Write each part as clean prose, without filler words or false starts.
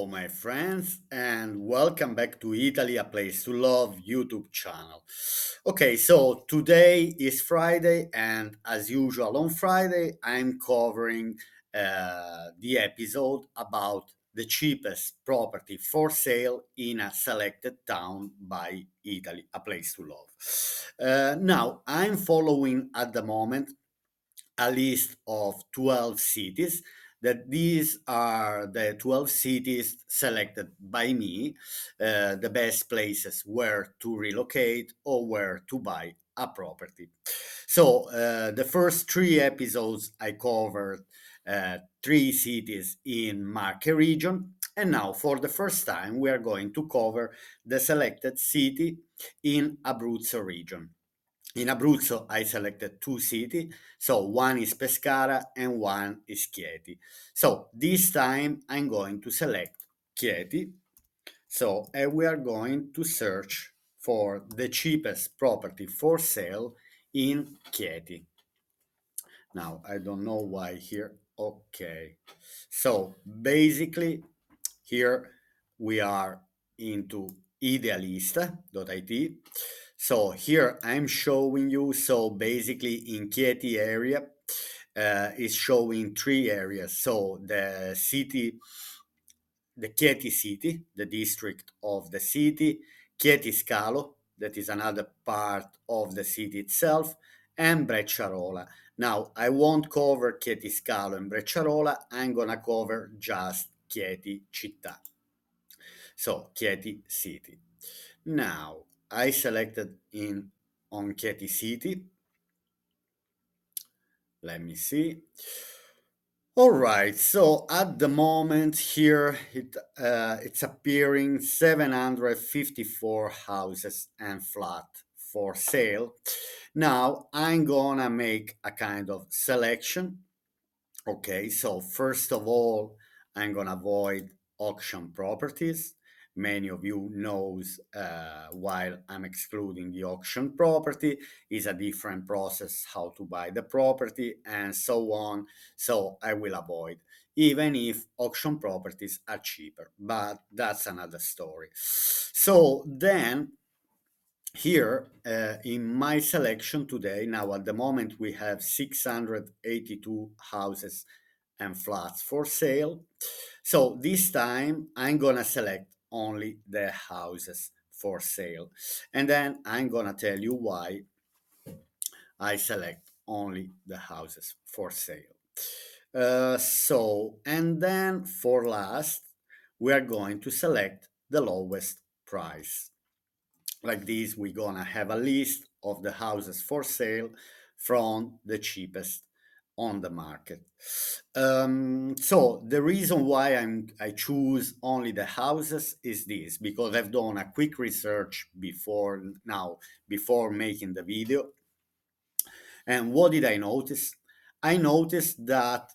Hello, my friends, and welcome back to Italy, a place to love YouTube channel. Okay, so today is Friday, and as usual on Friday, I'm covering the episode about the cheapest property for sale in a selected town by Italy, a place to love. Now, I'm following at the moment a list of 12 cities that these are the 12 cities selected by me, the best places where to relocate or where to buy a property. So the first three episodes I covered three cities in Marche region, and now for the first time we are going to cover the selected city in Abruzzo region. In Abruzzo, I selected two cities, so one is Pescara and one is Chieti. So this time I'm going to select Chieti. So and we are going to search for the cheapest property for sale in Chieti. Now I don't know why here. Okay. So basically here we are into idealista.it. So here I'm showing you, so basically in Chieti area is showing three areas. So the Chieti city, the district of the city, Chieti Scalo, that is another part of the city itself, and Brecciarola. Now, I won't cover Chieti Scalo and Brecciarola, I'm gonna cover just Chieti città. So, Chieti city. Now, I selected in on Chieti city. Let me see. All right, so at the moment here it's appearing 754 houses and flat for sale. Now I'm gonna make a kind of selection. Okay, so first of all, I'm gonna avoid auction properties. Many of you knows while I'm excluding the auction property is a different process how to buy the property and so on. So I will avoid, even if auction properties are cheaper, but that's another story. So then here in my selection today, now at the moment we have 682 houses and flats for sale. So this time I'm gonna select only the houses for sale, and then I'm gonna tell you why I select only the houses for sale. And then for last, we are going to select the lowest price. Like this, we're gonna have a list of the houses for sale from the cheapest on the market. So the reason why I choose only the houses is this, because I've done a quick research before making the video. And what did I notice? I noticed that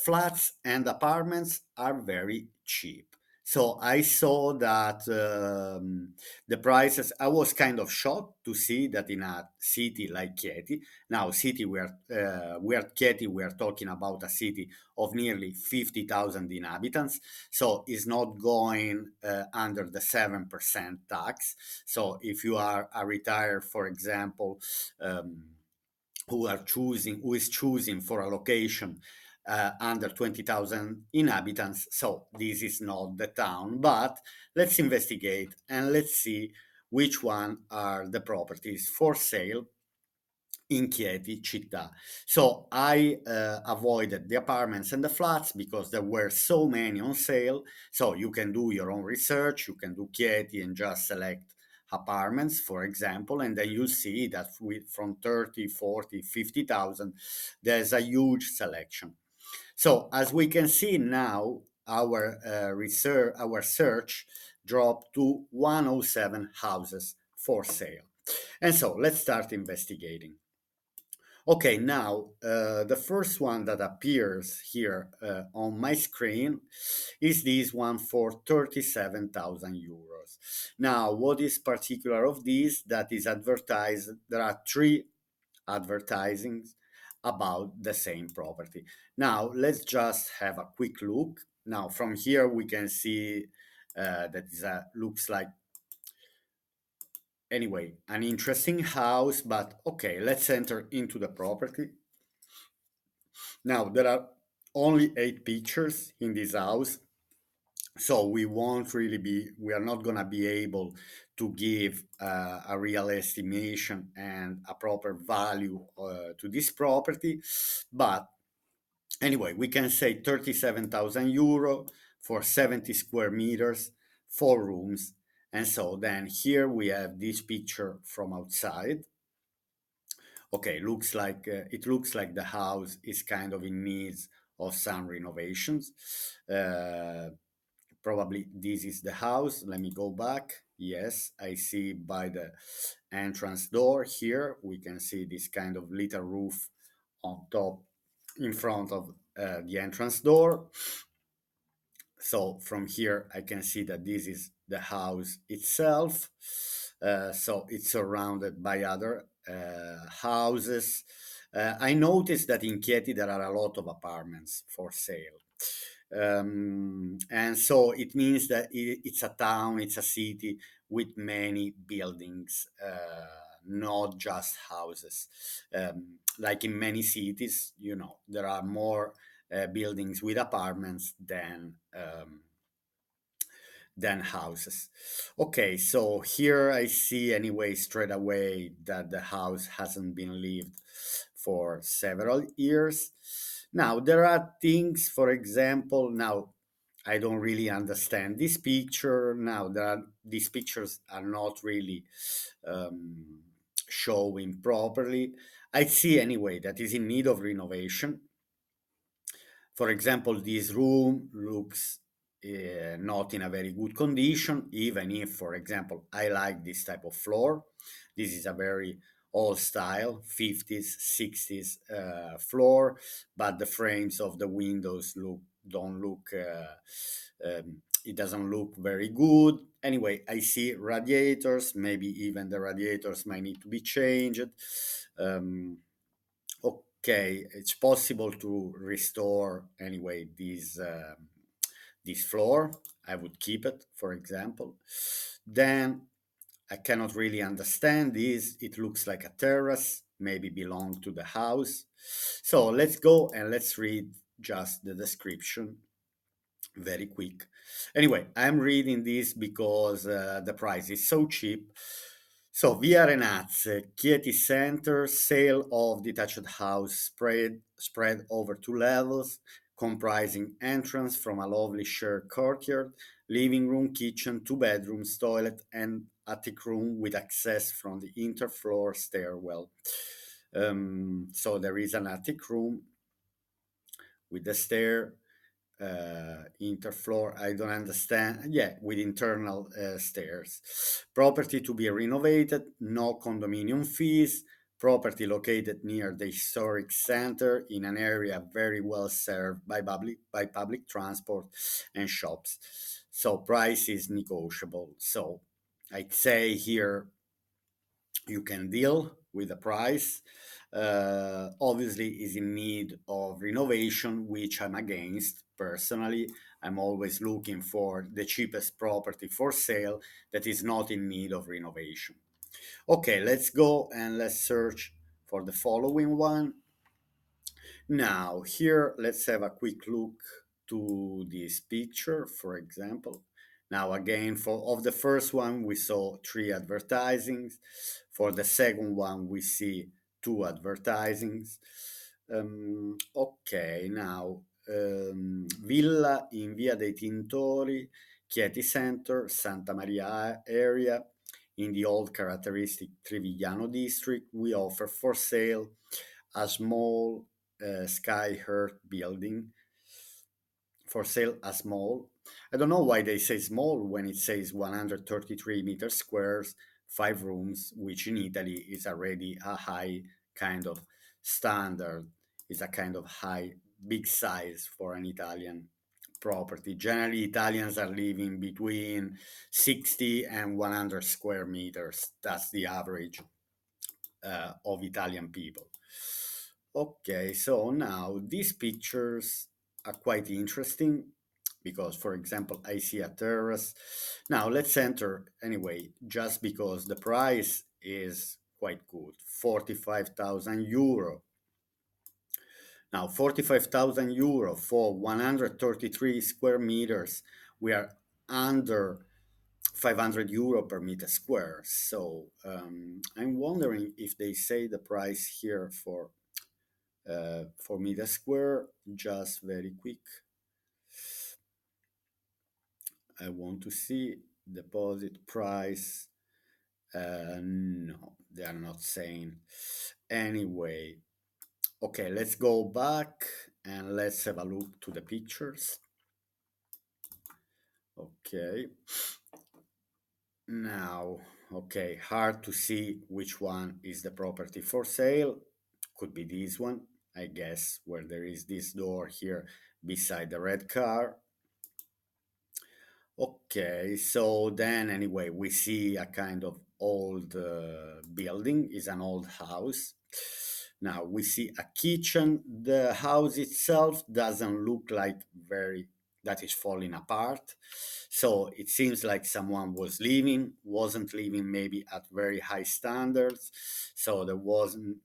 flats and apartments are very cheap. So I saw that the prices. I was kind of shocked to see that in a city like Chieti. Now, we are Chieti. We are talking about a city of nearly 50,000 inhabitants. So it's not going under the 7% tax. So if you are a retired, for example. Who is choosing for a location under 20,000 inhabitants. So this is not the town, but let's investigate and let's see which one are the properties for sale in Chieti città. So I avoided the apartments and the flats because there were so many on sale. So you can do your own research, you can do Chieti and just select apartments, for example, and then you see that from 30, 40, 50,000, there's a huge selection. So as we can see now, our search dropped to 107 houses for sale. And so let's start investigating. Okay, now the first one that appears here on my screen is this one for 37,000 euros. Now, what is particular of this that is advertised? There are three advertisings about the same property. Now, let's just have a quick look. Now from here we can see that is looks like, anyway, an interesting house. But okay, let's enter into the property. Now there are only 8 pictures in this house, so we are not going to be able to give a real estimation and a proper value to this property. But anyway, we can say 37,000 euro for 70 square meters, 4 rooms. And so then here we have this picture from outside. Okay, it looks like the house is kind of in needs of some renovations. Uh, Probably this is the house. Let me go back. Yes, I see by the entrance door here, we can see this kind of little roof on top in front of the entrance door. So from here I can see that this is the house itself. So it's surrounded by other houses. I noticed that in Chieti there are a lot of apartments for sale. And so it means that it's a town, it's a city with many buildings, not just houses. Like in many cities, there are more buildings with apartments than houses. Okay, so here I see anyway straight away that the house hasn't been lived for several years. Now, there are things, for example, now I don't really understand this picture. Now, these pictures are not really um, showing properly. I see anyway that is in need of renovation. For example, this room looks not in a very good condition, even if, for example, I like this type of floor. This is a very old style, 50s, 60s floor, but the frames of the windows don't look, it doesn't look very good. Anyway, I see radiators, maybe even the radiators might need to be changed. Um, Okay, it's possible to restore anyway this floor. I would keep it, for example. Then I cannot really understand this. It looks like a terrace, maybe belong to the house. So let's go and let's read just the description very quick. Anyway, I'm reading this because the price is so cheap. So, Via Renazze, Chieti Center, sale of detached house spread over 2 levels, comprising entrance from a lovely shared courtyard, living room, kitchen, 2 bedrooms, toilet, and attic room with access from the interfloor stairwell. So there is an attic room with the stair, interfloor. I don't understand. Yeah, with internal stairs. Property to be renovated, no condominium fees. Property located near the historic center in an area very well served by public transport and shops. So price is negotiable. So I'd say here you can deal with the price. Obviously is in need of renovation, which I'm against personally. I'm always looking for the cheapest property for sale that is not in need of renovation. Okay, let's go and let's search for the following one. Now, here, let's have a quick look to this picture, for example. Now, again, of the first one, we saw 3 advertisings. For the second one, we see 2 advertisings. Okay, now, Villa in Via dei Tintori, Chieti Center, Santa Maria area, in the old characteristic Trivigliano district. We offer for sale a small sky hurt building for sale as small. I don't know why they say small when it says 133 meters squares, 5 rooms, which in Italy is already a high kind of standard, is a kind of high, big size for an Italian property. Generally, Italians are living between 60 and 100 square meters. That's the average of Italian people. Okay, so now these pictures are quite interesting. because, for example, I see a terrace. Now let's enter anyway, just because the price is quite good, 45,000 euro. Now, 45,000 euro for 133 square meters. We are under 500 euro per meter square. So I'm wondering if they say the price here for meter square. Just very quick, I want to see deposit price. No, they are not saying. Anyway, okay, let's go back and let's have a look to the pictures. Okay. Now, okay, hard to see which one is the property for sale. Could be this one, I guess, where there is this door here beside the red car. Okay, so then anyway, we see a kind of old building, is an old house. Now we see a kitchen. The house itself doesn't look like very that is falling apart. So it seems like someone wasn't living maybe at very high standards. So there wasn't,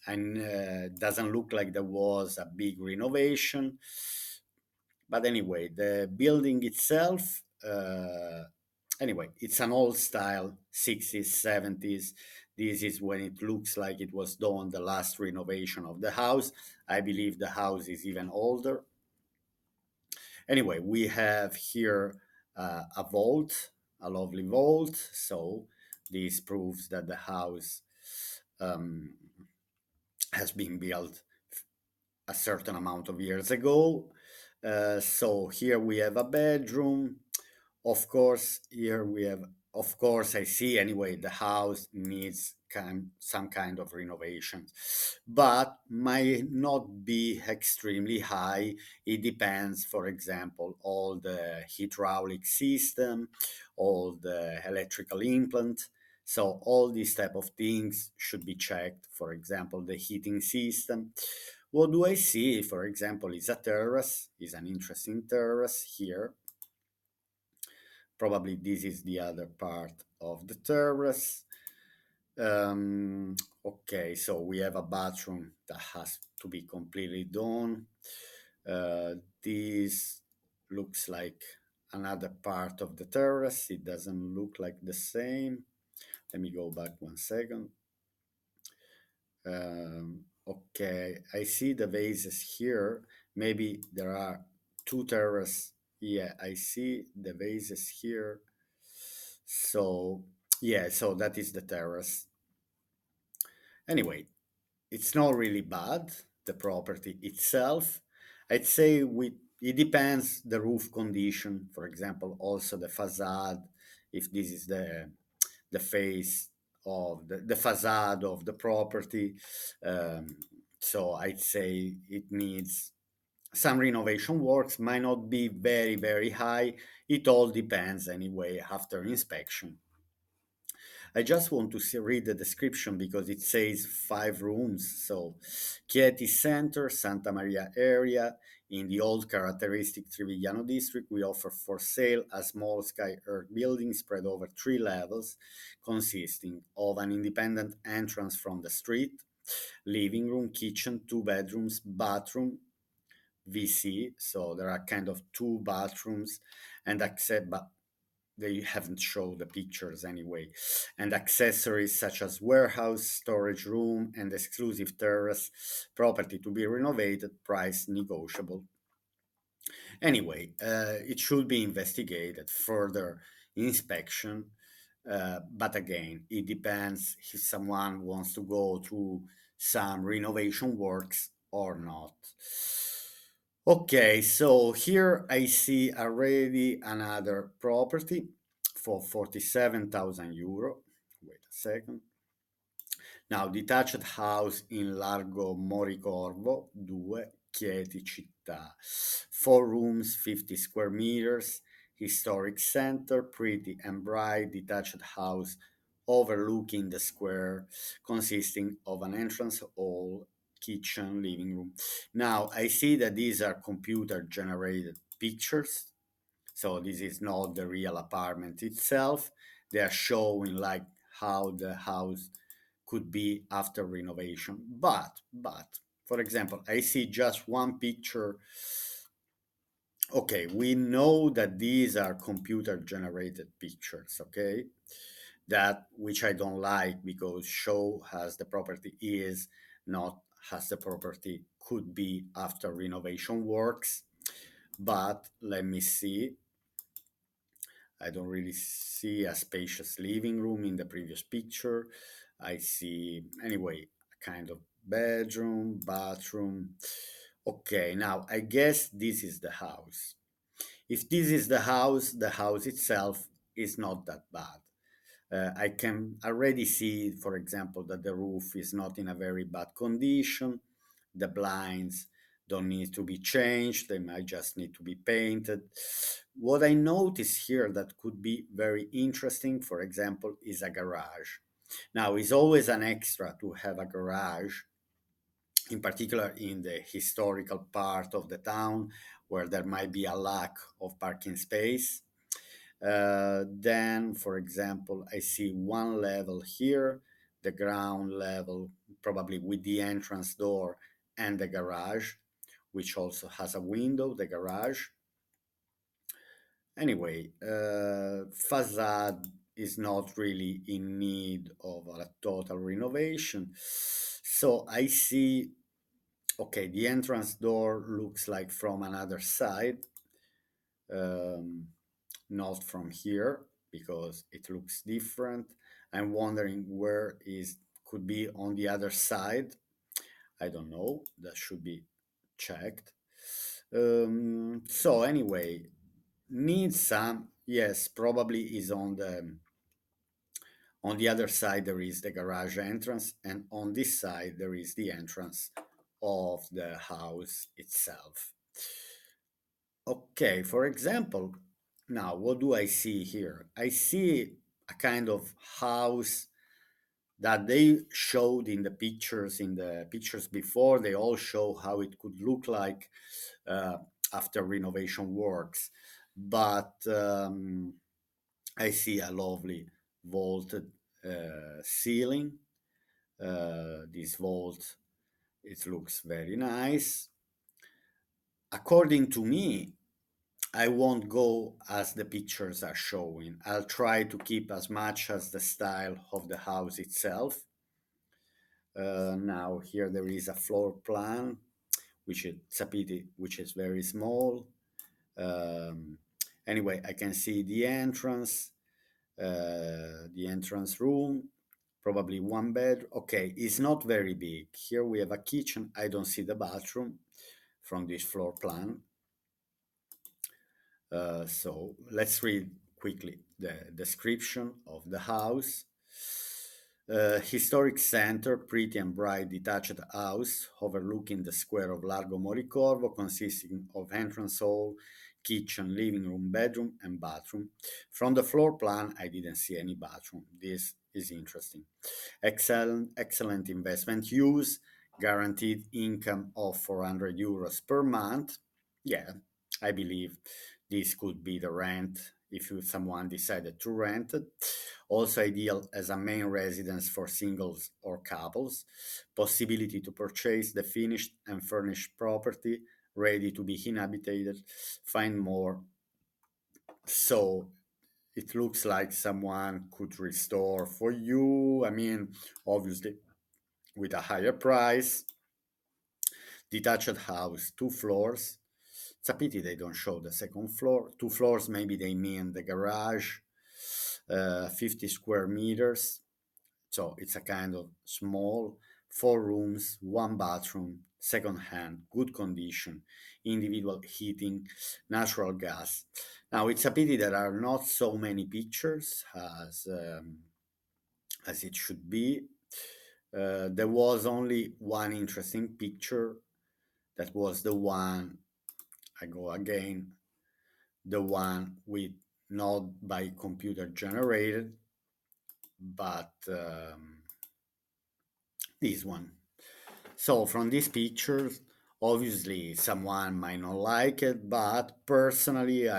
and doesn't look like there was a big renovation. But anyway, the building itself, anyway, it's an old style, 60s, 70s. This is when it looks like it was done the last renovation of the house. I believe the house is even older. Anyway, we have here a vault, a lovely vault. So this proves that the house um, has been built a certain amount of years ago. So here we have a bedroom. Of course, here we have, of course, I see anyway, the house needs some kind of renovation, but might not be extremely high. It depends, for example, all the hydraulic system, all the electrical implant. So all these type of things should be checked. For example, the heating system. What do I see? For example, is a terrace, is an interesting terrace here. Probably this is the other part of the terrace. Okay, so we have a bathroom that has to be completely done. This looks like another part of the terrace. It doesn't look like the same. Let me go back 1 second. Okay, I see the vases here. Maybe there are two terrace. Yeah, I see the vases here. So, yeah, so that is the terrace. Anyway, it's not really bad, the property itself. I'd say it depends the roof condition, for example, also the facade, if this is the face of the facade of the property. Um, so I'd say it needs some renovation works, might not be very, very high. It all depends anyway after inspection. I just want to read the description because it says 5 rooms. So, Chieti Center, Santa Maria area, in the old characteristic Trivigliano district, we offer for sale a small sky earth building spread over 3 levels, consisting of an independent entrance from the street, living room, kitchen, 2 bedrooms, bathroom, VC. So there are kind of 2 bathrooms and access, but they haven't showed the pictures anyway, and accessories such as warehouse, storage room, and exclusive terrace. Property to be renovated, price negotiable. Anyway, it should be investigated further inspection, but again, it depends if someone wants to go through some renovation works or not. Okay, so here I see already another property for 47,000 euro. Wait a second. Now, detached house in Largo Moricorvo, 2, Chieti città. 4 rooms, 50 square meters, historic center, pretty and bright detached house overlooking the square, consisting of an entrance hall, kitchen, living room. Now, I see that these are computer generated pictures. So this is not the real apartment itself. They are showing like how the house could be after renovation. But for example, I see just one picture. Okay, we know that these are computer generated pictures, okay? That which I don't like because show has the property is, not has the property could be after renovation works. But let me see. I don't really see a spacious living room in the previous picture. I see, anyway, a kind of bedroom, bathroom. Okay, now I guess this is the house. If this is the house itself is not that bad. I can already see, for example, that the roof is not in a very bad condition. The blinds don't need to be changed, they might just need to be painted. What I notice here that could be very interesting, for example, is a garage. Now, it's always an extra to have a garage, in particular in the historical part of the town where there might be a lack of parking space. Then, for example, I see one level here, the ground level, probably with the entrance door and the garage, which also has a window, the garage. Anyway, facade is not really in need of a total renovation. So I see, okay, the entrance door looks like from another side. Um, Not from here because it looks different. I'm wondering where is could be on the other side. I don't know. That should be checked. So anyway, needs some. Yes, probably is on the other side. There is the garage entrance, and on this side there is the entrance of the house itself. Okay, for example, now what do I see here? I see a kind of house that they showed in the pictures before. They all show how it could look like uh, after renovation works. But I see a lovely vaulted ceiling. This vault, it looks very nice. According to me, I won't go as the pictures are showing. I'll try to keep as much as the style of the house itself. Now here there is a floor plan, which is Sapiti, which is very small. Um, anyway, I can see the entrance room, probably one bed. Okay, it's not very big. Here we have a kitchen. I don't see the bathroom from this floor plan. So let's read quickly the description of the house. Historic center, pretty and bright detached house overlooking the square of Largo Moricorvo, consisting of entrance hall, kitchen, living room, bedroom, and bathroom. From the floor plan, I didn't see any bathroom. This is interesting. Excellent investment use, guaranteed income of 400 euros per month. Yeah, I believe this could be the rent if someone decided to rent it. Also ideal as a main residence for singles or couples. Possibility to purchase the finished and furnished property ready to be inhabited. Find more. So it looks like someone could restore for you. I mean, obviously with a higher price. Detached house, 2 floors. It's a pity they don't show the second floor. 2 floors, maybe they mean the garage, 50 square meters. So it's a kind of small, 4 rooms, one bathroom, second hand, good condition, individual heating, natural gas. Now it's a pity there are not so many pictures as it should be. There was only one interesting picture. That was the one, I go again, the one with not by computer generated, but this one. So from these pictures, obviously someone might not like it, but personally,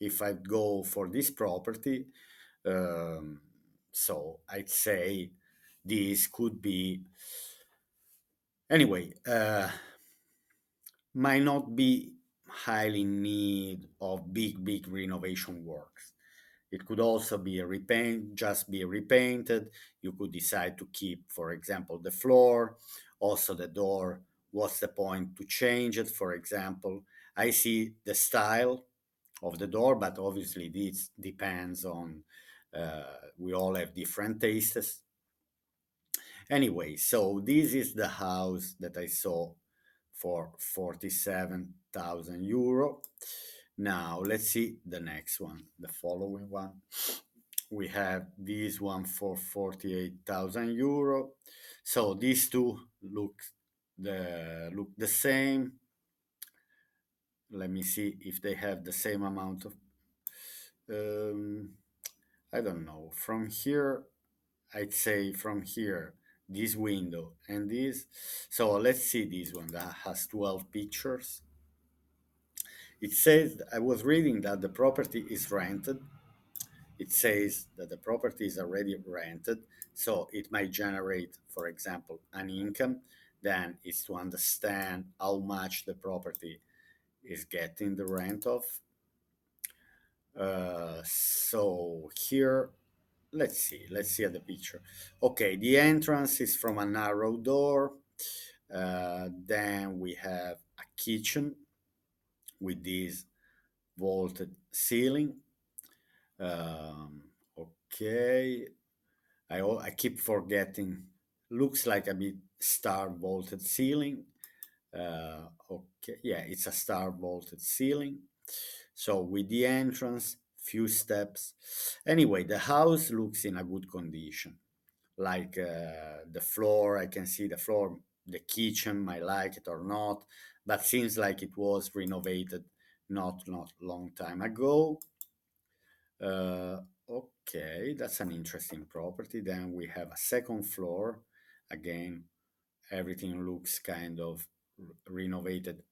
if I go for this property, um, so I'd say this could be anyway. Might not be highly in need of big renovation works. It could also be a repaint, just be repainted. You could decide to keep, for example, the floor, also the door. What's the point to change it? For example, I see the style of the door, but obviously this depends on. We all have different tastes. Anyway, so this is the house that I saw for 47,000 euro. Now let's see the next one, the following one. We have this one for 48,000 euro. So these two look the same. Let me see if they have the same amount of. Um, I don't know. From here, I'd say from here, this window and this. So let's see this one that has 12 pictures. It says, I was reading that the property is rented. It says that the property is already rented, so it might generate, for example, an income. Then it's to understand how much the property is getting the rent of. So here, let's see at the picture. Okay, the entrance is from a narrow door. Then we have a kitchen with this vaulted ceiling. Okay, I keep forgetting. Looks like a bit star vaulted ceiling. Okay, yeah, it's a star vaulted ceiling. So with the entrance, few steps. Anyway, the house looks in a good condition. Like the floor, I can see the floor. The kitchen, might like it or not, but seems like it was renovated not long time ago. Okay, that's an interesting property. Then we have a second floor. Again, everything looks kind of renovated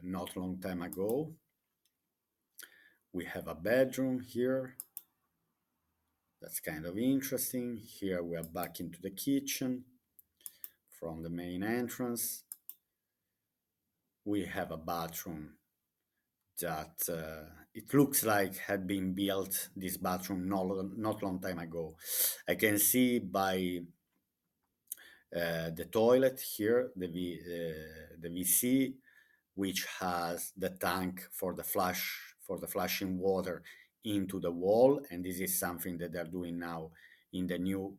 not long time ago. We have a bedroom here. That's kind of interesting. Here we are back into the kitchen from the main entrance. We have a bathroom that it looks like had been built, this bathroom, not long time ago. I can see by the toilet here, the WC, which has the tank for the flushing water into the wall, and this is something that they're doing now in the new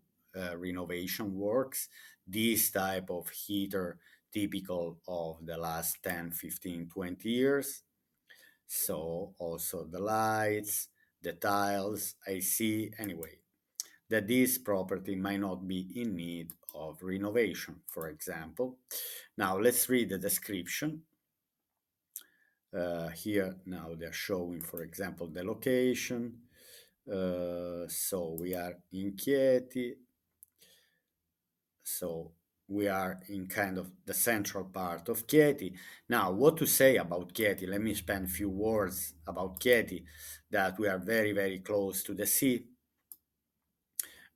renovation works. This type of heater typical of the last 10, 15, 20 years. So also the lights, the tiles, I see anyway that this property might not be in need of renovation, for example. Now let's read the description. Here now they're showing, for example, the location. So we are in Chieti. So we are in kind of the central part of Chieti. Now, what to say about Chieti? Let me spend a few words about Chieti, that we are very close to the sea,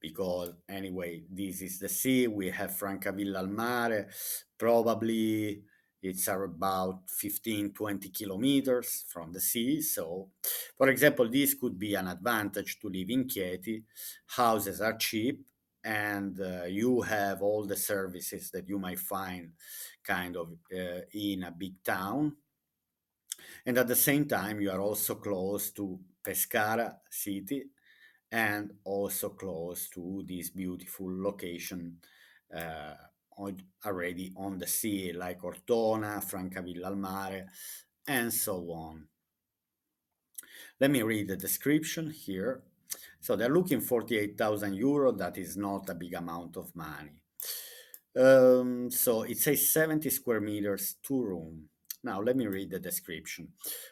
because anyway, this is the sea. We have Francavilla al Mare. Probably it's about 15-20 kilometers from the sea. So, for example, this could be an advantage to live in Chieti. Houses are cheap, and you have all the services that you might find kind of in a big town. And at the same time, you are also close to Pescara city, and also close to this beautiful location uh, already on the sea, like Ortona, Francavilla al Mare, and so on. Let me read the description here. So they're looking 48,000 euro. That is not a big amount of money. So it says 70 square meters, two room. Now, let me read the description.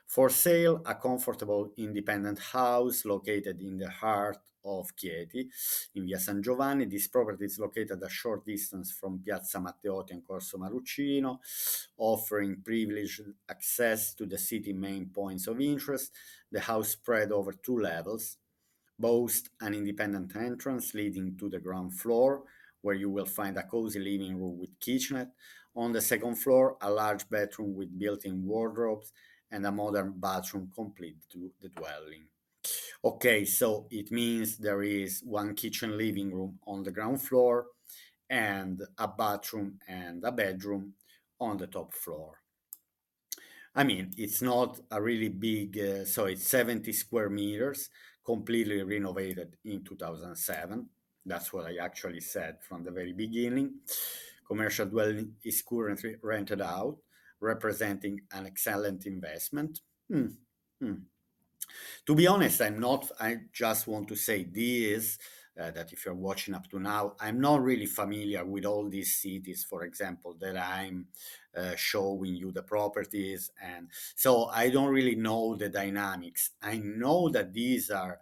For sale, a comfortable independent house located in the heart of Chieti, in Via San Giovanni. This property is located a short distance from Piazza Matteotti and Corso Maruccino, offering privileged access to the city main points of interest. The house spread over two levels, boasts an independent entrance leading to the ground floor, where you will find a cozy living room with kitchenette. On the second floor, a large bedroom with built-in wardrobes and a modern bathroom complete to the dwelling. Okay, so it means there is one kitchen living room on the ground floor and a bathroom and a bedroom on the top floor. I mean, it's not a really big, so it's 70 square meters, completely renovated in 2007. That's what I actually said from the very beginning. Commercial dwelling is currently rented out, representing an excellent investment. Hmm, hmm. To be honest, I'm not, I just want to say this, that if you're watching up to now, I'm not really familiar with all these cities, for example, that I'm showing you the properties. And so I don't really know the dynamics. I know that these are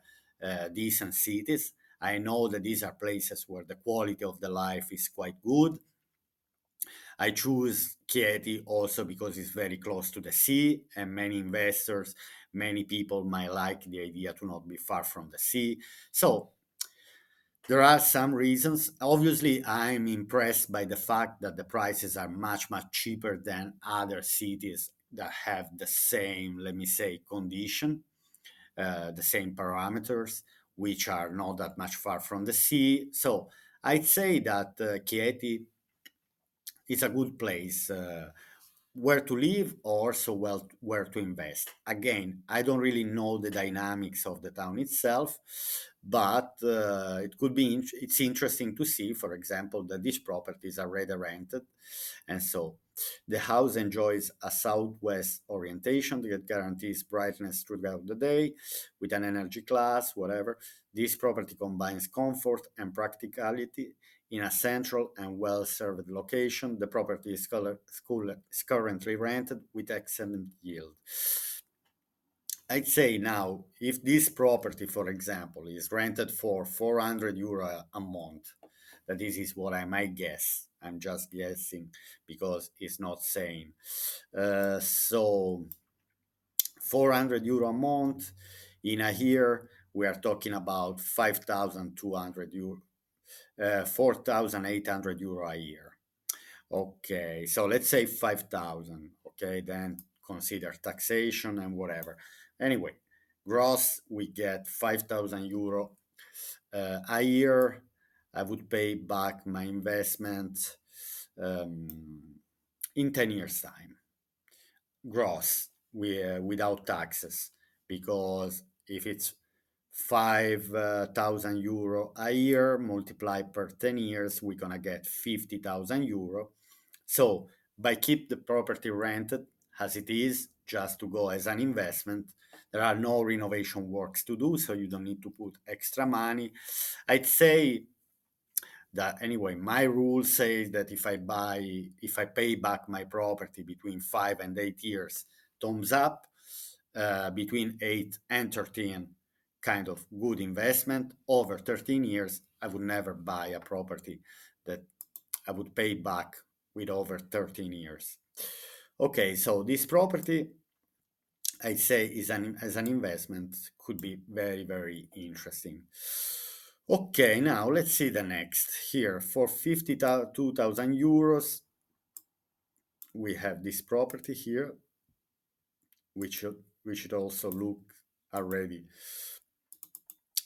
decent cities. I know that these are places where the quality of the life is quite good. I choose Chieti also because it's very close to the sea, and many investors, many people might like the idea to not be far from the sea. So there are some reasons. Obviously, I'm impressed by the fact that the prices are much, much cheaper than other cities that have the same, let me say, condition, the same parameters, which are not that much far from the sea. So I'd say that Chieti is a good place where to live, or also well where to invest. Again, I don't really know the dynamics of the town itself, but it could be it's interesting to see, for example, that these properties are already rented, and so the house enjoys a southwest orientation that guarantees brightness throughout the day with an energy class, whatever. This property combines comfort and practicality in a central and well-served location. The property is currently rented with excellent yield. I'd say now, if this property, for example, is rented for 400 euro a month, that this is what I might guess. I'm just guessing because it's not saying. So 400 euro a month in a year, we are talking about 5,200 euro, 4,800 euro a year. Okay, so let's say 5,000. Okay, then consider taxation and whatever. Anyway, gross, we get 5,000 euro a year. I would pay back my investment um, in 10 years' time, gross, without taxes, because if it's 5,000 euro a year multiplied per 10 years, we're gonna get 50,000 euro. So by keep the property rented as it is, just to go as an investment, there are no renovation works to do, so you don't need to put extra money. I'd say that anyway, my rule says that if I pay back my property between 5 and 8 years, thumbs up. Between 8 and 13, kind of good investment. Over 13 years, I would never buy a property that I would pay back with over 13 years. Okay, so this property, I'd say, as an investment, could be very, very interesting. Okay, now let's see the next. Here, for 52,000 euros, we have this property here, we should also look already.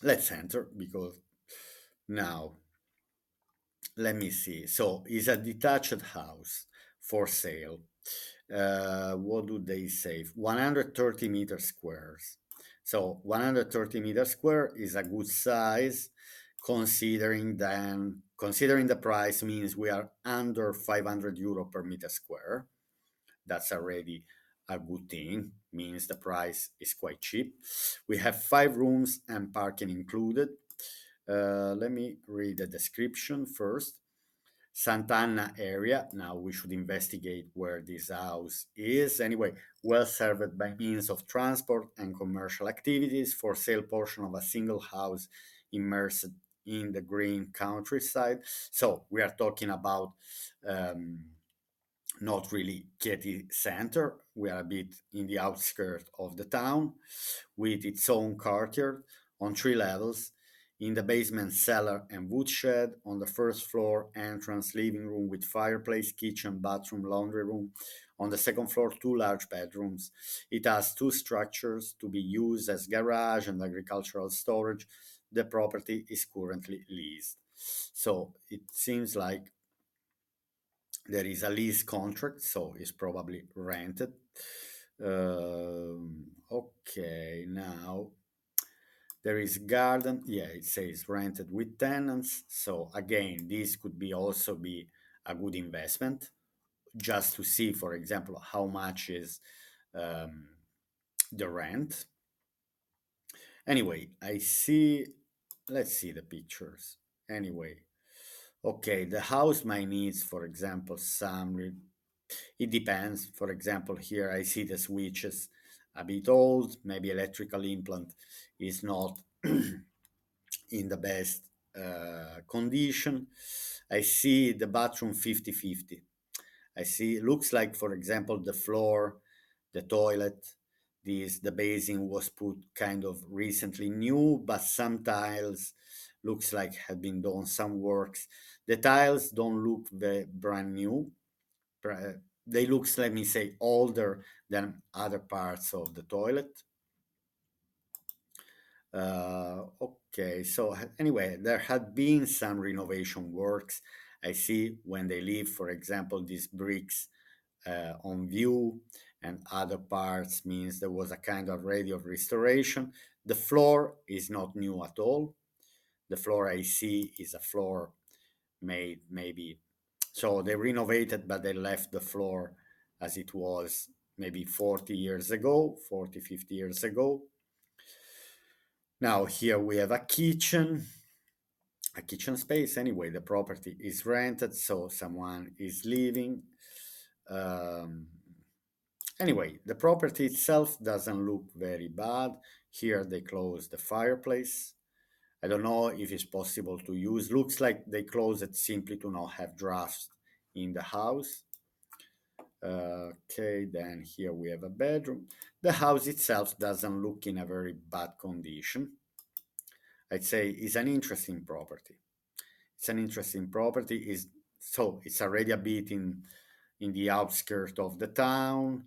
Let's enter, because now let me see. So it's a detached house for sale. What do they say? 130 meter squares. So 130 meter square is a good size, considering the price means we are under 500 euro per meter square. That's already a good thing, means the price is quite cheap. We have 5 rooms and parking included. Let me read the description first. Sant'Anna area. Now we should investigate where this house is. Anyway, well served by means of transport and commercial activities. For sale portion of a single house immersed in the green countryside. So we are talking about um, not really Chieti center. We are a bit in the outskirts of the town with its own courtyard on three levels. In the basement, cellar and woodshed. On the first floor, entrance, living room with fireplace, kitchen, bathroom, laundry room. On the second floor, two large bedrooms. It has two structures to be used as garage and agricultural storage. The property is currently leased. So it seems like there is a lease contract, so it's probably rented. Okay, now there is garden. Yeah, it says rented with tenants. So again, this could be also be a good investment, just to see, for example, how much is um, the rent. Anyway, I see. Let's see the pictures. Anyway, okay, the house might needs, for example, it depends. For example, here I see the switches a bit old, maybe electrical implant is not in the best condition. I see the bathroom 50-50. I see, looks like, for example, the floor, the toilet, the basin was put kind of recently new, but some tiles looks like had been done some works. The tiles don't look very brand new. They looks, let me say, older than other parts of the toilet. Okay, so anyway, there had been some renovation works. I see when they leave, for example, these bricks on view and other parts means there was a kind of radio restoration. The floor is not new at all. The floor I see is a floor made maybe, so they renovated, but they left the floor as it was maybe 40 years ago, 40, 50 years ago. Now here we have a kitchen space. Anyway, the property is rented, so someone is living. Um, anyway, the property itself doesn't look very bad. Here they close the fireplace. I don't know if it's possible to use. Looks like they close it simply to not have drafts in the house. Okay, then here we have a bedroom. The house itself doesn't look in a very bad condition. I'd say it's an interesting property. It's an interesting property. Is so it's already a bit in the outskirts of the town.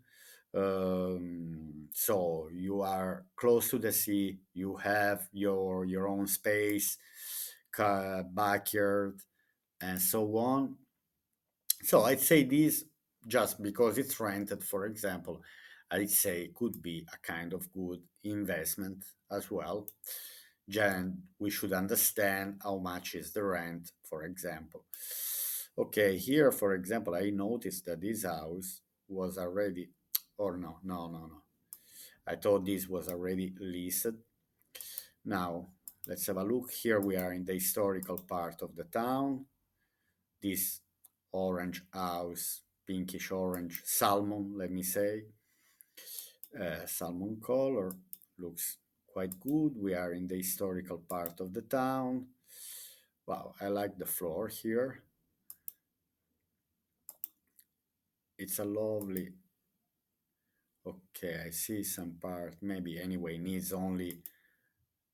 So you are close to the sea. You have your own space, backyard, and so on. So I'd say this, just because it's rented, for example, I'd say could be a kind of good investment as well. Then we should understand how much is the rent, for example. Okay, here, for example, I noticed that this house was already, or no. I thought this was already leased. Now, let's have a look. Here we are in the historical part of the town. This orange house, pinkish orange, salmon, let me say, salmon color, looks quite good. We are in the historical part of the town. Wow, I like the floor here. It's a lovely, okay, I see some part, maybe anyway, needs only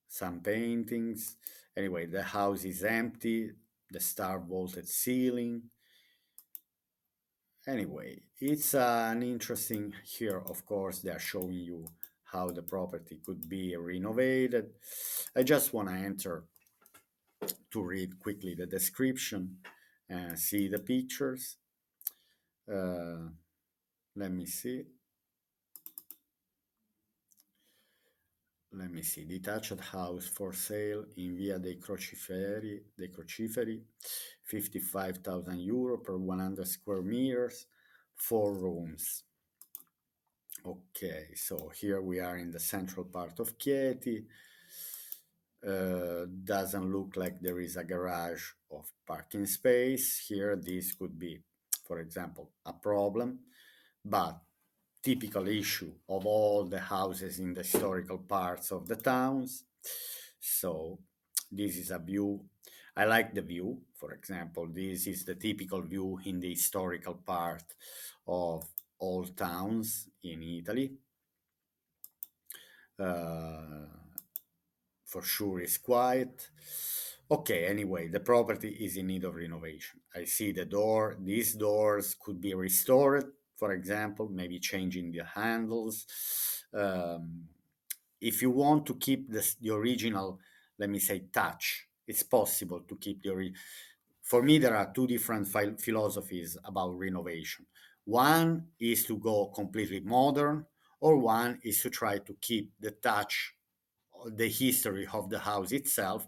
some paintings. Anyway, the house is empty, the star vaulted ceiling. Anyway, it's an interesting here. Of course, they are showing you how the property could be renovated. I just want to enter to read quickly the description and see the pictures. Uh, let me see. Let me see. Detached house for sale in Via dei Crociferi, 55,000 euro per 100 square meters, 4 rooms. Okay, so here we are in the central part of Chieti. Doesn't look like there is a garage of parking space here. This could be, for example, a problem, but typical issue of all the houses in the historical parts of the towns. So this is a view. I like the view. For example, this is the typical view in the historical part of all towns in Italy. Uh, for sure is quiet. Okay, anyway, the property is in need of renovation. I see the door. These doors could be restored, for example, maybe changing the handles. Um, if you want to keep the original, let me say, touch, it's possible to keep the original. For me, there are two different philosophies about renovation. One is to go completely modern, or one is to try to keep the touch, the history of the house itself.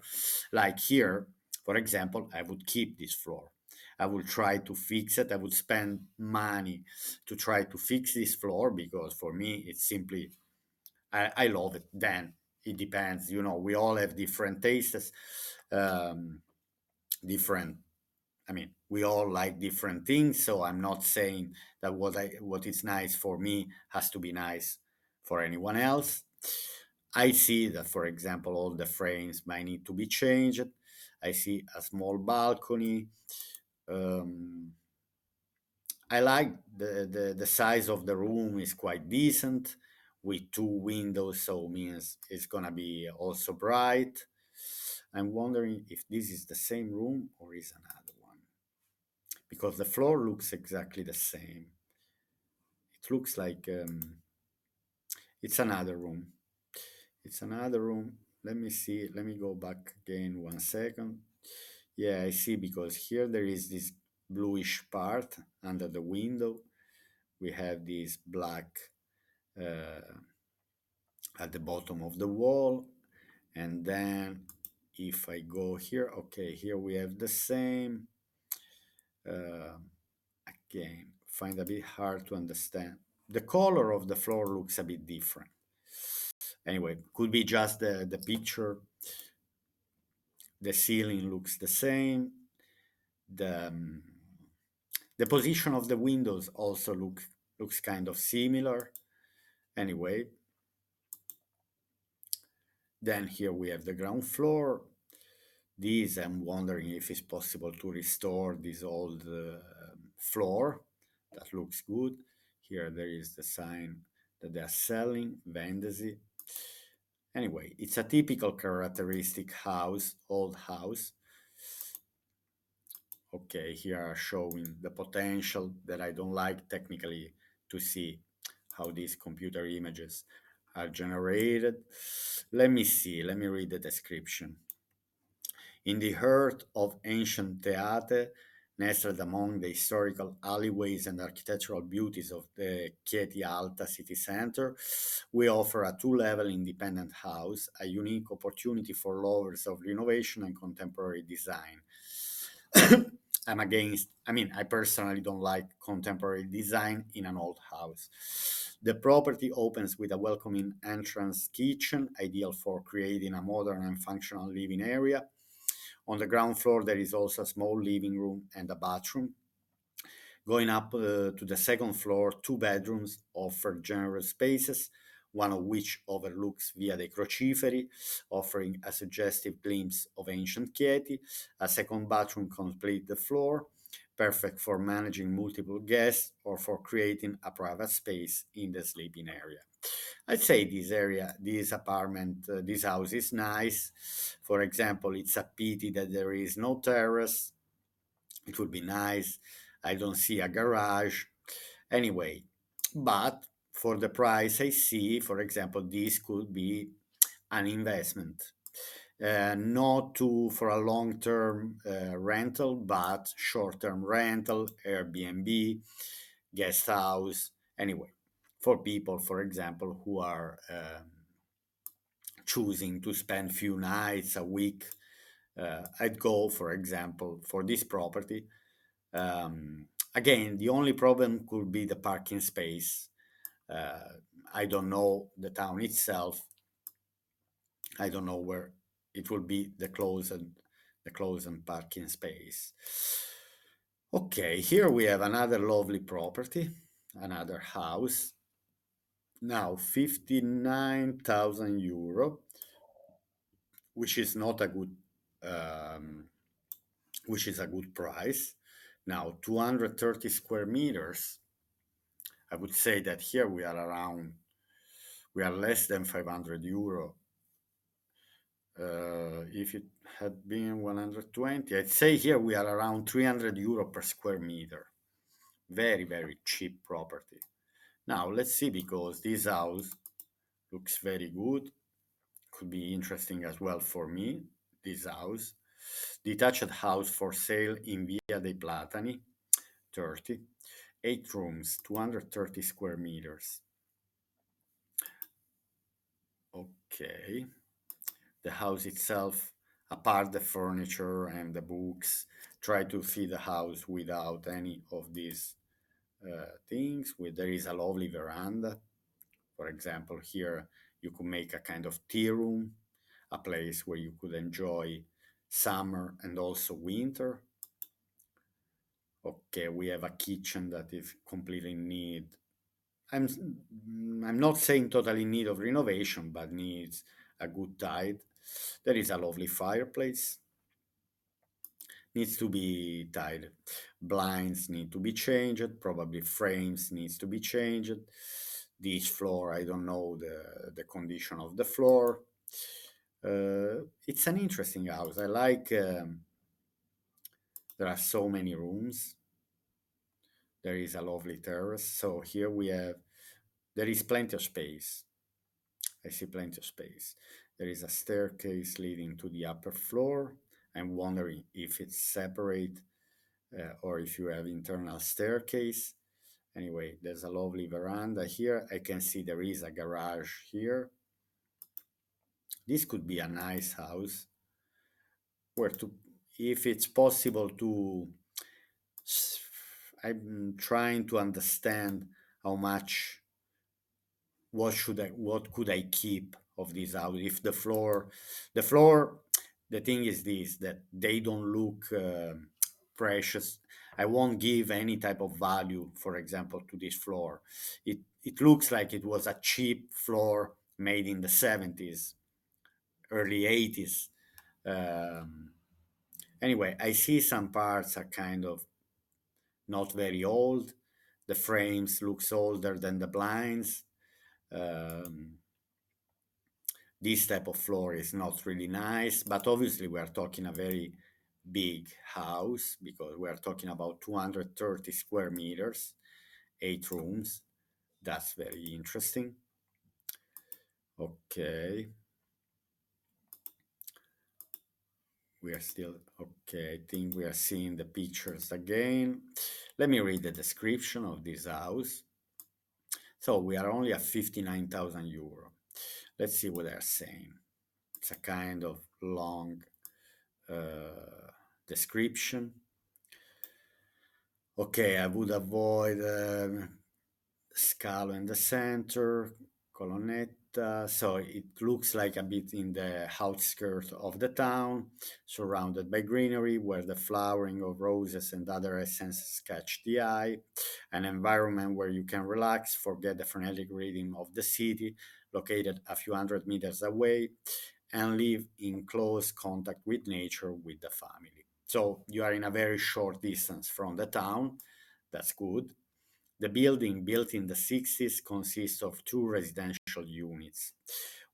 Like here, for example, I would keep this floor. I would try to fix it. I would spend money to try to fix this floor because for me, it's simply, I love it. Then it depends. We all have different tastes, um, different. I mean, we all like different things. So I'm not saying that what is nice for me has to be nice for anyone else. I see that, for example, all the frames might need to be changed. I see a small balcony. Um, I like the size of the room is quite decent with two windows, so means it's gonna be also bright. I'm wondering if this is the same room or is another one because the floor looks exactly the same. It looks like it's another room. It's another room. Let me see. Let me go back again 1 second. Yeah, I see because here there is this bluish part under the window. We have this black uh, at the bottom of the wall. And then if I go here, okay, here we have the same. Uh, Again, find a bit hard to understand. The color of the floor looks a bit different. Anyway, could be just the picture. The ceiling looks the same. The position of the windows also looks kind of similar. Anyway, then here we have the ground floor. This I'm wondering if it's possible to restore this old floor. That looks good. Here there is the sign that they are selling, Vendesi. Anyway, it's a typical characteristic house, old house. Okay, here are showing the potential that I don't like technically to see how these computer images are generated. Let me see, let me read the description. In the heart of ancient Teate, nestled among the historical alleyways and architectural beauties of the Chieti Alta city center, we offer a two-level independent house, a unique opportunity for lovers of renovation and contemporary design. I personally don't like contemporary design in an old house. The property opens with a welcoming entrance kitchen, ideal for creating a modern and functional living area. On the ground floor, there is also a small living room and a bathroom. Going up to the second floor, two bedrooms offer generous spaces, one of which overlooks Via dei Crociferi, offering a suggestive glimpse of ancient Chieti. A second bathroom completes the floor, perfect for managing multiple guests or for creating a private space in the sleeping area. I'd say this apartment, this house is nice. For example, it's a pity that there is no terrace. It would be nice. I don't see a garage. Anyway, but for the price I see, for example, this could be an investment. Not to for a long-term rental, but short-term rental, Airbnb, guest house. Anyway, for people, for example, who are choosing to spend few nights a week, I'd go, for example, for this property. Again, the only problem could be the parking space. Uh, I don't know the town itself. I don't know where it will be the closed parking space. Okay, here we have another lovely property, another house. Now 59,000 euro, which is not a good, um, which is a good price. Now 230 square meters. I would say that here we are less than 500 euro. If it had been 120, I'd say here we are around 300 euro per square meter. Very, very cheap property. Now let's see, because this house looks very good. Could be interesting as well for me. This house, detached house for sale in Via dei Platani, 30, 8 rooms, 230 square meters. Okay, the house itself, apart the furniture and the books, try to see the house without any of these things. There is a lovely veranda. For example, here you could make a kind of tea room, a place where you could enjoy summer and also winter. Okay, we have a kitchen that is completely in need. I'm I'm not saying totally in need of renovation, but needs a good tide. There is a lovely fireplace, needs to be tied. Blinds need to be changed, probably frames needs to be changed. This floor, I don't know the condition of the floor. It's an interesting house. I like, there are so many rooms. There is a lovely terrace. So here we have, there is plenty of space. I see plenty of space. There is a staircase leading to the upper floor. I'm wondering if it's separate, or if you have internal staircase. Anyway, there's a lovely veranda here. I can see there is a garage here. This could be a nice house where to, if it's possible to, I'm trying to understand how much, what could I keep of this house? If the floor, the thing is this, that they don't look precious. I won't give any type of value, for example, to this floor. It looks like it was a cheap floor made in the 70s, early 80s. Um, anyway, I see some parts are kind of not very old. The frames looks older than the blinds. Um, this type of floor is not really nice, but obviously we are talking a very big house, because we are talking about 230 square meters, 8 rooms. That's very interesting. Okay, we are still okay. I think we are seeing the pictures again. Let me read the description of this house. So we are only at 59,000 euro. Let's see what they're saying. It's a kind of long description. Okay, I would avoid scalo in the center, colonnetta. So it looks like a bit in the outskirts of the town, surrounded by greenery, where the flowering of roses and other essences catch the eye. An environment where you can relax, forget the frenetic rhythm of the city, located a few hundred meters away, and live in close contact with nature, with the family. So you are in a very short distance from the town. That's good. The building, built in the 60s, consists of two residential units,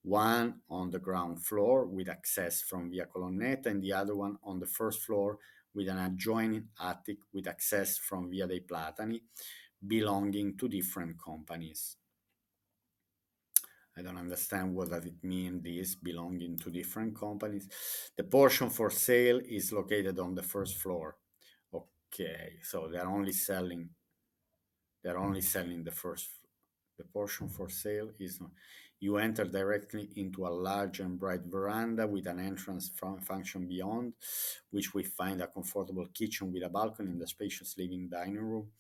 one on the ground floor with access from Via Colonnetta, and the other one on the first floor with an adjoining attic with access from Via dei Platani, belonging to different companies. I don't understand what does it mean, this belonging to different companies. The portion for sale is located on the first floor. Okay, so they're only selling the portion for sale is, you enter directly into a large and bright veranda with an entrance function beyond, which we find a comfortable kitchen with a balcony and a spacious living dining room.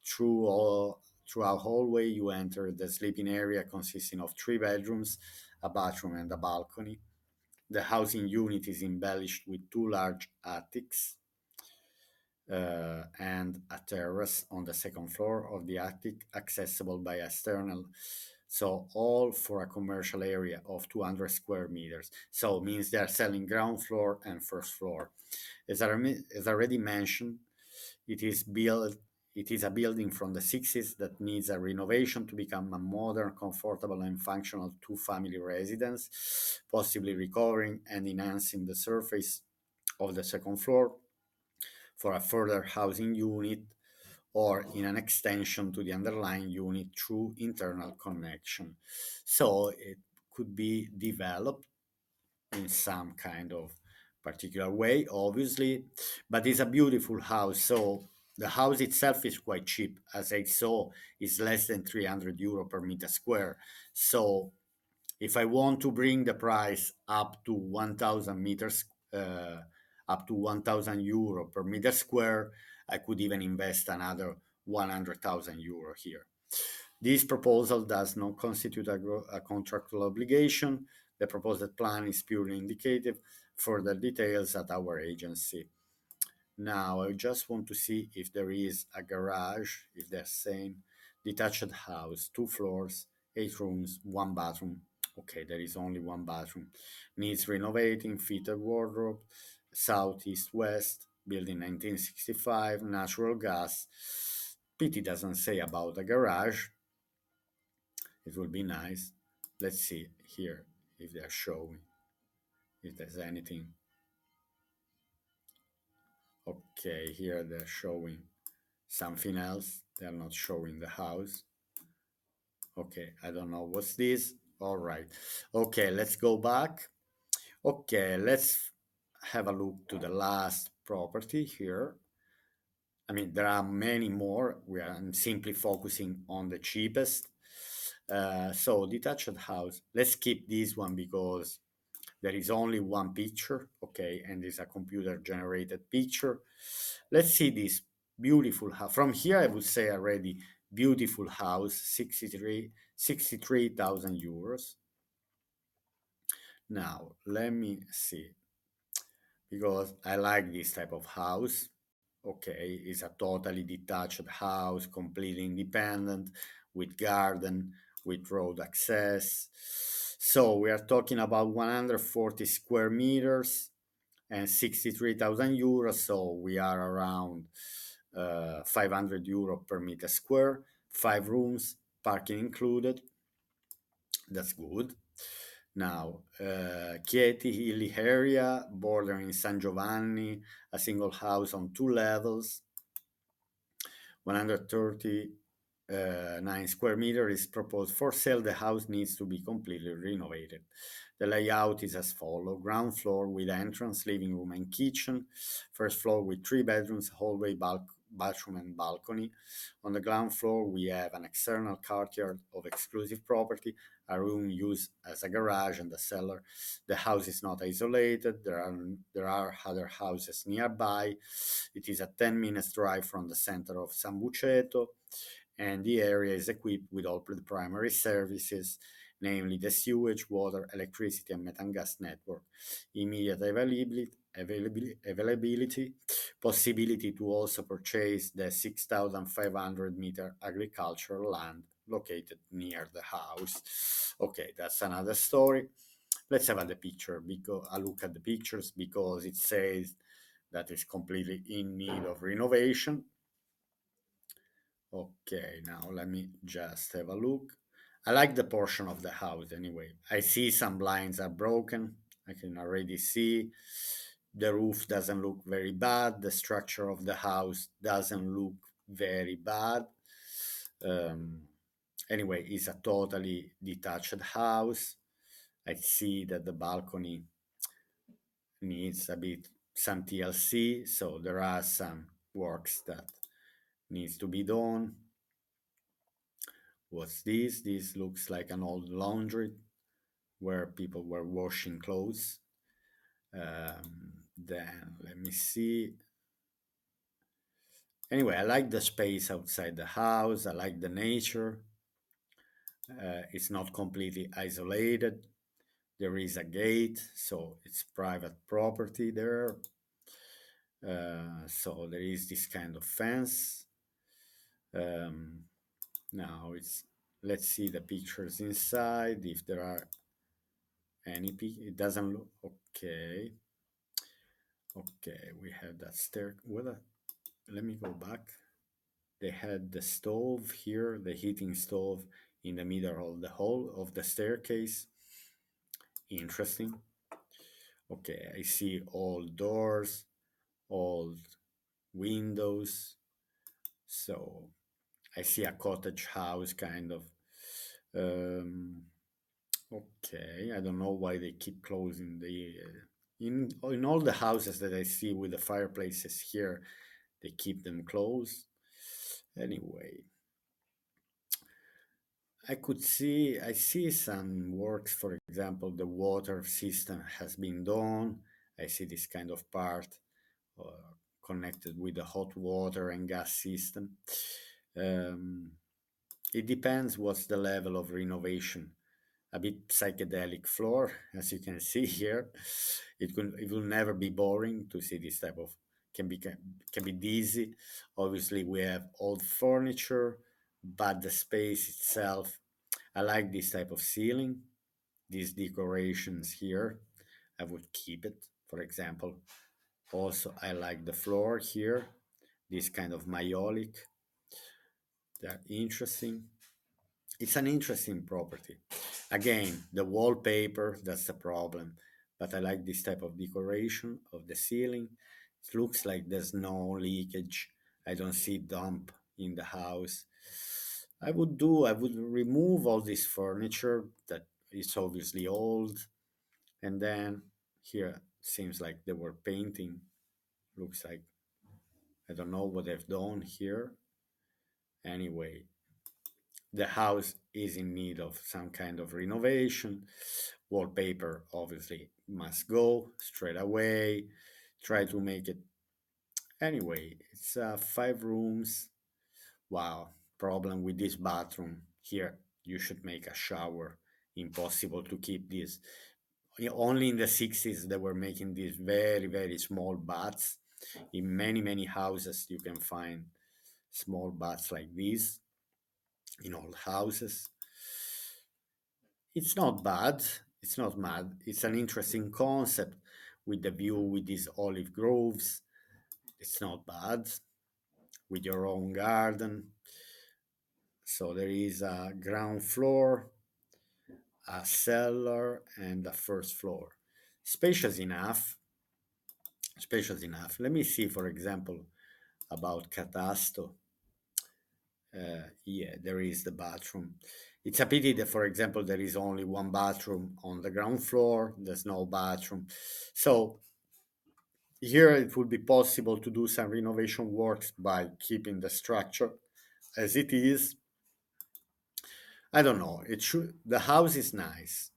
Through a hallway, you enter the sleeping area consisting of 3 bedrooms, a bathroom, and a balcony. The housing unit is embellished with two large attics and a terrace on the second floor of the attic, accessible by external. So all for a commercial area of 200 square meters. So means they are selling ground floor and first floor. As already mentioned, it is built. It is a building from the 60s that needs a renovation to become a modern, comfortable, and functional two-family residence, possibly recovering and enhancing the surface of the second floor for a further housing unit or in an extension to the underlying unit through internal connection. So it could be developed in some kind of particular way, obviously, but it's a beautiful house. So the house itself is quite cheap, as I saw, is less than 300 euro per meter square. So if I want to bring the price up to 1,000 meters, up to 1,000 euro per meter square, I could even invest another 100,000 euro here. This proposal does not constitute a contractual obligation. The proposed plan is purely indicative. Further details at our agency. Now, I just want to see if there is a garage, if they're saying detached house, 2 floors, 8 rooms, one bathroom. Okay, there is only one bathroom. Needs renovating, fitted wardrobe, south, east, west, building 1965, natural gas. Pity doesn't say about a garage. It will be nice. Let's see here if they're showing, if there's anything. Okay, here they're showing something else. They're not showing the house. Okay, I don't know what's this. All right. Okay, let's go back. Okay, let's have a look to the last property here. I mean, there are many more. I'm simply focusing on the cheapest. So detached house. Let's keep this one because there is only one picture, okay, and it's a computer generated picture. Let's see this beautiful house. From here, I would say already beautiful house, 63,000 euros. Now, let me see, because I like this type of house. Okay, it's a totally detached house, completely independent, with garden, with road access. So we are talking about 140 square meters and 63,000 euros. So we are around 500 euro per meter square, 5 rooms, parking included. That's good. Now, Chieti hilly area, bordering San Giovanni, a single house on 2 levels, 139 square meters is proposed for sale. The house needs to be completely renovated. The layout is as follows: ground floor with entrance, living room, and kitchen. First floor with 3 bedrooms, hallway, bathroom, and balcony. On the ground floor, we have an external courtyard of exclusive property, a room used as a garage, and a cellar. The house is not isolated. There are other houses nearby. It is a 10 minutes drive from the center of San Buceto, and the area is equipped with all the primary services, namely the sewage, water, electricity, and methane gas network, immediate availability, possibility to also purchase the 6,500 meter agricultural land located near the house. Okay, that's another story. Let's have the picture, because a look at the pictures, because it says that is completely in need of renovation. Okay, now let me just have a look. I like the portion of the house anyway. I see some blinds are broken. I can already see the roof doesn't look very bad. The structure of the house doesn't look very bad. Um, anyway, it's a totally detached house. I see that the balcony needs a bit some TLC, so there are some works that needs to be done. What's this? This looks like an old laundry where people were washing clothes. Then let me see. Anyway, I like the space outside the house. I like the nature. It's not completely isolated. There is a gate, so it's private property there. So there is this kind of fence. Um, Now it's let's see the pictures inside if there are any. It doesn't look okay. Okay, we have that stair. Let me go back. They had the stove here, the heating stove in the middle of the hall of the staircase. Interesting. Okay, I see all doors, all windows. So I see a cottage house kind of. Um, okay, I don't know why they keep closing the. In all the houses that I see with the fireplaces here, they keep them closed. Anyway, I see some works, for example, the water system has been done. I see this kind of part uh, connected with the hot water and gas system. Um, it depends what's the level of renovation. A bit psychedelic floor, as you can see here. It will never be boring to see this type of can be dizzy. Obviously, we have old furniture, but the space itself. I like this type of ceiling, these decorations here. I would keep it, for example. Also, I like the floor here, this kind of maiolic. They're interesting. It's an interesting property. Again, the wallpaper, that's the problem. But I like this type of decoration of the ceiling. It looks like there's no leakage. I don't see dump in the house. I would remove all this furniture that is obviously old. And then here seems like they were painting. Looks like I don't know what they've done here. Anyway, the house is in need of some kind of renovation. Wallpaper obviously must go straight away. Try to make it anyway. It's 5 rooms. Wow, problem with this bathroom here. You should make a shower. Impossible to keep this. Only in the 60s they were making these very very small baths. In many houses you can find small baths like this in old houses. It's not bad. It's not mad. It's an interesting concept with the view with these olive groves. It's not bad with your own garden. So there is a ground floor, a cellar, and a first floor. Spacious enough. Spacious enough. Let me see, for example, about Catasto. Yeah, there is the bathroom. It's a pity that, for example, there is only one bathroom on the ground floor. There's no bathroom. So here it would be possible to do some renovation works by keeping the structure as it is. I don't know. It should. The house is nice.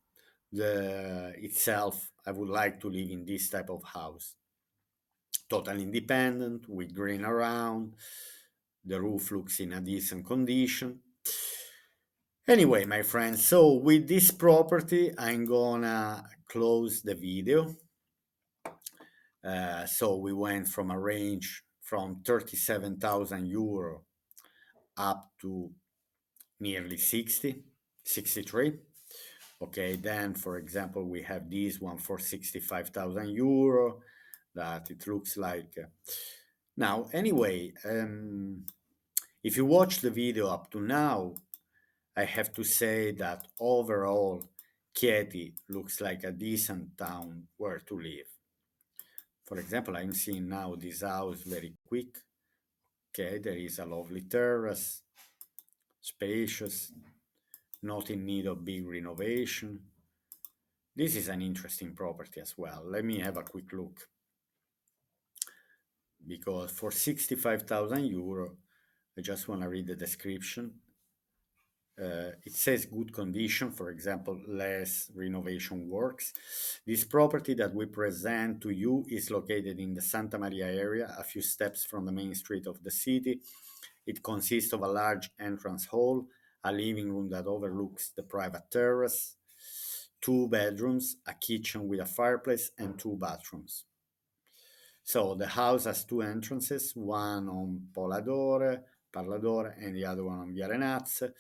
The itself, I would like to live in this type of house. Totally independent, with green around. The roof looks in a decent condition. Anyway, my friends, so with this property, I'm gonna close the video. So we went from a range from 37,000 euro up to nearly 60, 63. Okay, then for example, we have this one for 65,000 euro that it looks like. Now, anyway, if you watch the video up to now, I have to say that overall, Chieti looks like a decent town where to live. For example, I'm seeing now this house very quick. Okay, there is a lovely terrace, spacious, not in need of big renovation. This is an interesting property as well. Let me have a quick look. Because for 65,000 euro, I just want to read the description. It says good condition, for example, less renovation works. This property that we present to you is located in the Santa Maria area, a few steps from the main street of the city. It consists of a large entrance hall, a living room that overlooks the private terrace. two bedrooms, a kitchen with a fireplace, and two bathrooms. So the house has two entrances, one on Parladore, and the other one on Via Renazze.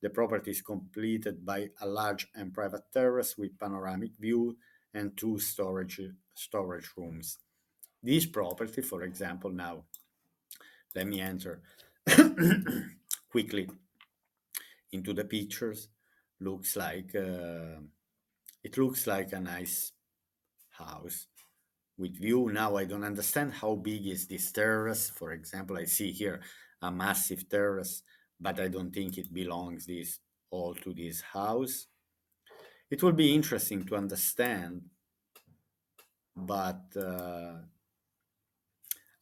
The property is completed by a large and private terrace with panoramic view and two storage rooms. This property, for example, now let me enter quickly into the pictures. Looks like it looks like a nice house with view. Now I don't understand how big is this terrace. For example, I see here a massive terrace, but I don't think it belongs this all to this house. It will be interesting to understand, but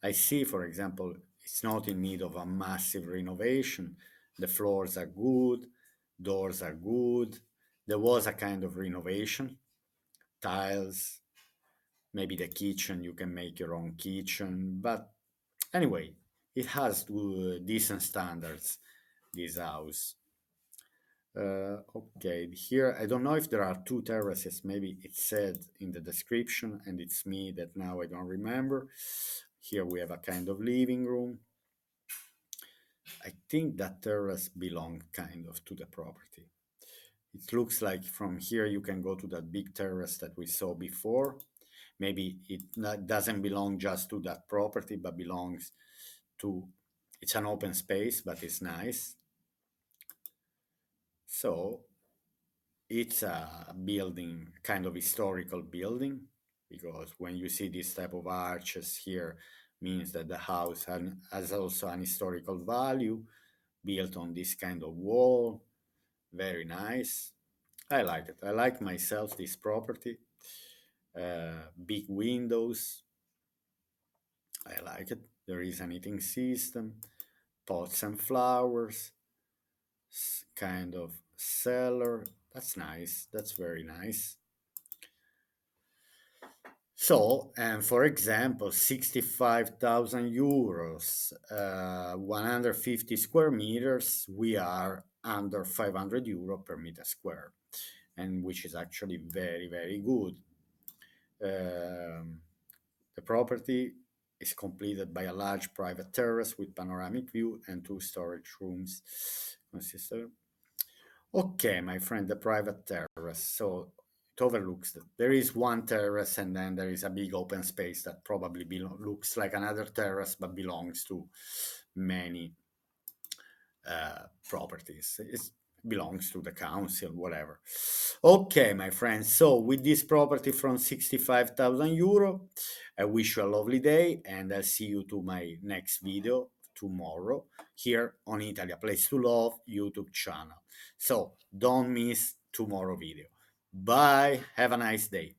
I see, for example, it's not in need of a massive renovation. The floors are good, doors are good. There was a kind of renovation, tiles, maybe the kitchen, you can make your own kitchen. But anyway, it has decent standards, this house. Okay, here I don't know if there are two terraces. Maybe it said in the description, and it's me that now I don't remember. Here we have a kind of living room. I think that terrace belonged kind of to the property. It looks like from here you can go to that big terrace that we saw before. Maybe it doesn't belong just to that property, but belongs to, it's an open space, but it's nice. So it's a building, kind of historical building, because when you see this type of arches here, means that the house has also an historical value, built on this kind of wall. Very nice. I like it. I like myself this property. Big windows. I like it. There is an heating system, pots and flowers, kind of cellar. That's nice. That's very nice. So, and for example, 65,000 euros, 150 square meters, we are under 500 euro per meter square, and which is actually very, very good. Um, the property is completed by a large private terrace with panoramic view and two storage rooms. Consistent. Okay, my friend, the private terrace. So it overlooks there is one terrace, and then there is a big open space that probably looks like another terrace but belongs to many properties. It belongs to the council, whatever. Okay, my friends. So with this property from 65,000 euro, I wish you a lovely day, and I'll see you to my next video tomorrow here on Italy, a place to love YouTube channel. So don't miss tomorrow video. Bye. Have a nice day.